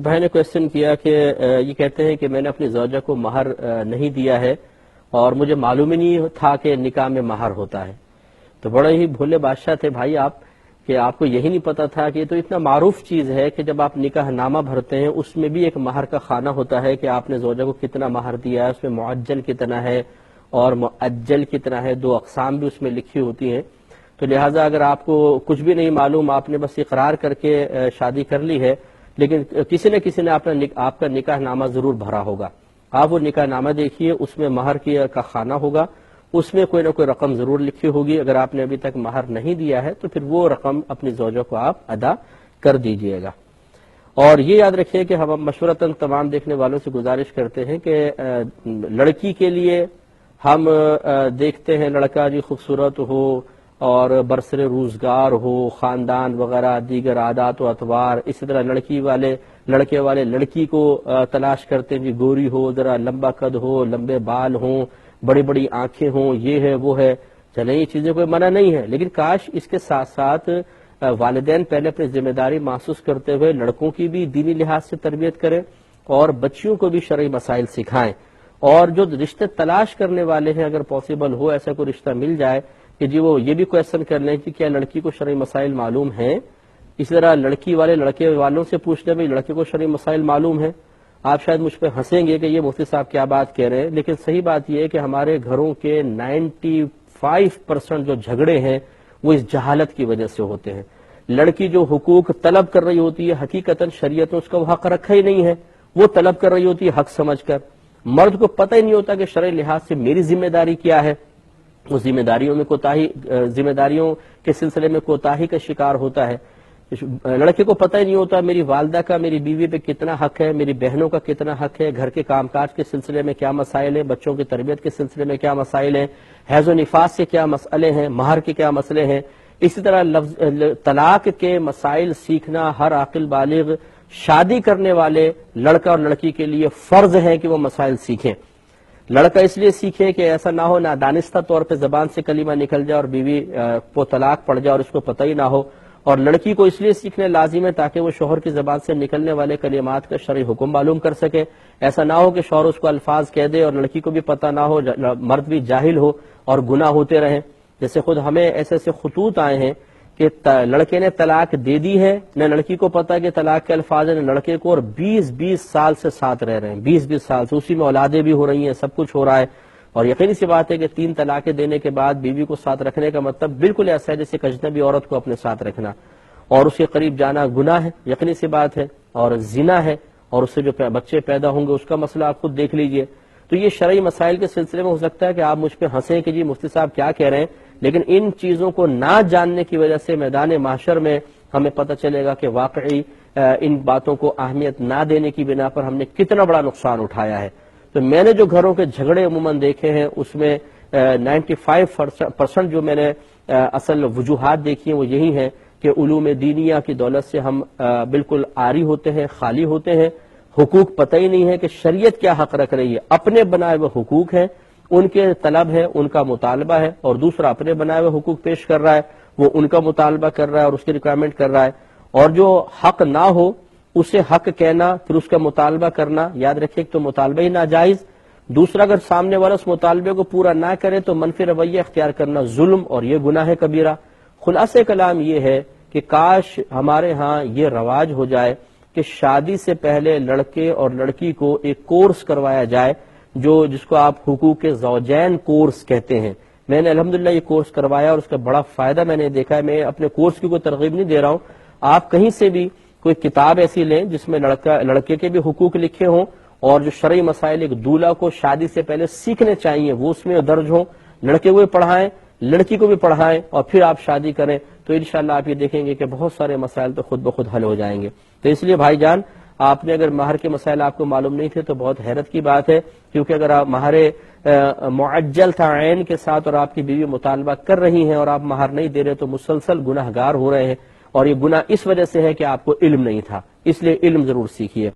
بھائی نے کوشچن کیا کہ یہ کہتے ہیں کہ میں نے اپنی زوجہ کو مہر نہیں دیا ہے اور مجھے معلوم ہی نہیں تھا کہ نکاح میں مہر ہوتا ہے. تو بڑے ہی بھولے بادشاہ تھے بھائی آپ کہ آپ کو یہی نہیں پتا تھا کہ یہ تو اتنا معروف چیز ہے کہ جب آپ نکاح نامہ بھرتے ہیں اس میں بھی ایک مہر کا خانہ ہوتا ہے کہ آپ نے زوجہ کو کتنا مہر دیا ہے, اس میں معجل کتنا ہے اور مؤجل کتنا ہے, 2 اقسام بھی اس میں لکھی ہوتی ہیں. تو لہٰذا اگر آپ کو کچھ بھی نہیں معلوم, آپ نے بس اقرار کر کے شادی کر لی ہے, لیکن کسی نے آپ کا نکاح نامہ ضرور بھرا ہوگا. آپ وہ نکاح نامہ دیکھیے, اس میں مہر کا خانہ ہوگا, اس میں کوئی نہ کوئی رقم ضرور لکھی ہوگی. اگر آپ نے ابھی تک مہر نہیں دیا ہے تو پھر وہ رقم اپنی زوجہ کو آپ ادا کر دیجئے گا. اور یہ یاد رکھیے کہ ہم مشورتاً تمام دیکھنے والوں سے گزارش کرتے ہیں کہ لڑکی کے لیے ہم دیکھتے ہیں لڑکا جی خوبصورت ہو اور برسر روزگار ہو, خاندان وغیرہ دیگر عادات و اطوار. اسی طرح لڑکے والے لڑکی کو تلاش کرتے ہیں جی گوری ہو, ذرا لمبا قد ہو, لمبے بال ہوں, بڑی بڑی آنکھیں ہوں, یہ ہے وہ ہے. چلیں یہ چیزیں کوئی منع نہیں ہے, لیکن کاش اس کے ساتھ ساتھ والدین پہلے اپنی ذمہ داری محسوس کرتے ہوئے لڑکوں کی بھی دینی لحاظ سے تربیت کریں اور بچیوں کو بھی شرعی مسائل سکھائیں. اور جو رشتے تلاش کرنے والے ہیں اگر پاسبل ہو ایسا کوئی رشتہ مل جائے کہ جی وہ یہ بھی کویسچن کر لیں کہ کیا لڑکی کو شرعی مسائل معلوم ہیں. اسی طرح لڑکی والے لڑکے والوں سے پوچھ لیں بھائی لڑکے کو شرعی مسائل معلوم ہیں. آپ شاید مجھ پہ ہنسیں گے کہ یہ مفتی صاحب کیا بات کہہ رہے ہیں, لیکن صحیح بات یہ ہے کہ ہمارے گھروں کے 95% جو جھگڑے ہیں وہ اس جہالت کی وجہ سے ہوتے ہیں. لڑکی جو حقوق طلب کر رہی ہوتی ہے حقیقتاً شریعت نے اس کا وہ حق رکھا ہی نہیں ہے, وہ طلب کر رہی ہوتی ہے حق سمجھ کر. مرد کو پتہ ہی نہیں ہوتا کہ شرعی لحاظ سے میری ذمہ داری کیا ہے, وہ ذمہ داریوں کے سلسلے میں کوتاہی کا شکار ہوتا ہے. لڑکے کو پتہ ہی نہیں ہوتا میری والدہ کا میری بیوی پہ کتنا حق ہے, میری بہنوں کا کتنا حق ہے, گھر کے کام کاج کے سلسلے میں کیا مسائل ہیں, بچوں کی تربیت کے سلسلے میں کیا مسائل ہیں, حیض و نفاس سے کیا مسئلے ہیں, مہر کے کیا مسئلے ہیں. اسی طرح طلاق کے مسائل سیکھنا ہر عاقل بالغ شادی کرنے والے لڑکا اور لڑکی کے لیے فرض ہے کہ وہ مسائل سیکھیں. لڑکا اس لیے سیکھے کہ ایسا نہ ہو نادانستہ طور پہ زبان سے کلمہ نکل جائے اور بیوی کو طلاق پڑ جائے اور اس کو پتہ ہی نہ ہو. اور لڑکی کو اس لیے سیکھنے لازم ہے تاکہ وہ شوہر کی زبان سے نکلنے والے کلمات کا شرعی حکم معلوم کر سکے. ایسا نہ ہو کہ شوہر اس کو الفاظ کہہ دے اور لڑکی کو بھی پتہ نہ ہو, مرد بھی جاہل ہو اور گناہ ہوتے رہیں. جیسے خود ہمیں ایسے ایسے خطوط آئے ہیں کہ لڑکے نے طلاق دے دی ہے, نہ لڑکی کو پتا کہ طلاق کے الفاظ ہیں نہ لڑکے کو, اور 20-20 سال سے ساتھ رہ رہے ہیں, 20-20 سال سے اسی میں اولادیں بھی ہو رہی ہیں, سب کچھ ہو رہا ہے. اور یقینی سی بات ہے کہ 3 طلاقیں دینے کے بعد بیوی کو ساتھ رکھنے کا مطلب بالکل ایسا ہے جیسے ایک اجنبی عورت کو اپنے ساتھ رکھنا, اور اس کے قریب جانا گناہ ہے, یقینی سی بات ہے, اور زنا ہے, اور اس سے جو بچے پیدا ہوں گے اس کا مسئلہ آپ خود دیکھ لیجئے. تو یہ شرعی مسائل کے سلسلے میں ہو سکتا ہے کہ آپ مجھ پہ ہنسیں کہ جی مفتی صاحب کیا کہہ رہے ہیں, لیکن ان چیزوں کو نہ جاننے کی وجہ سے میدان محشر میں ہمیں پتہ چلے گا کہ واقعی ان باتوں کو اہمیت نہ دینے کی بنا پر ہم نے کتنا بڑا نقصان اٹھایا ہے. تو میں نے جو گھروں کے جھگڑے عموماً دیکھے ہیں اس میں 95% جو میں نے اصل وجوہات دیکھی ہیں وہ یہی ہیں کہ علوم دینیہ کی دولت سے ہم بالکل عاری ہوتے ہیں, خالی ہوتے ہیں. حقوق پتہ ہی نہیں ہے کہ شریعت کیا حق رکھ رہی ہے. اپنے بنائے ہوئے حقوق ہیں, ان کے طلب ہے, ان کا مطالبہ ہے, اور دوسرا اپنے بنائے ہوئے حقوق پیش کر رہا ہے, وہ ان کا مطالبہ کر رہا ہے اور اس کی ریکوائرمنٹ کر رہا ہے. اور جو حق نہ ہو اسے حق کہنا پھر اس کا مطالبہ کرنا, یاد رکھیے تو مطالبہ ہی ناجائز. دوسرا اگر سامنے والا اس مطالبے کو پورا نہ کرے تو منفی رویہ اختیار کرنا ظلم, اور یہ گناہ ہے کبیرہ. خلاصہ کلام یہ ہے کہ کاش ہمارے ہاں یہ رواج ہو جائے کہ شادی سے پہلے لڑکے اور لڑکی کو ایک کورس کروایا جائے جس کو آپ حقوق زوجین کورس کہتے ہیں. میں نے الحمدللہ یہ کورس کروایا اور اس کا بڑا فائدہ میں نے دیکھا ہے. میں اپنے کورس کی کوئی ترغیب نہیں دے رہا ہوں, آپ کہیں سے بھی کوئی کتاب ایسی لیں جس میں لڑکے کے بھی حقوق لکھے ہوں اور جو شرعی مسائل ایک دولہا کو شادی سے پہلے سیکھنے چاہیے وہ اس میں درج ہوں. لڑکے کو بھی پڑھائیں, لڑکی کو بھی پڑھائیں, اور پھر آپ شادی کریں تو انشاءاللہ آپ یہ دیکھیں گے کہ بہت سارے مسائل تو خود بخود حل ہو جائیں گے. تو اس لیے بھائی جان, آپ نے اگر مہر کے مسائل آپ کو معلوم نہیں تھے تو بہت حیرت کی بات ہے, کیونکہ اگر آپ مہر معجل تھا عین کے ساتھ اور آپ کی بیوی مطالبہ کر رہی ہیں اور آپ مہر نہیں دے رہے تو مسلسل گناہ گار ہو رہے ہیں, اور یہ گناہ اس وجہ سے ہے کہ آپ کو علم نہیں تھا. اس لیے علم ضرور سیکھیے.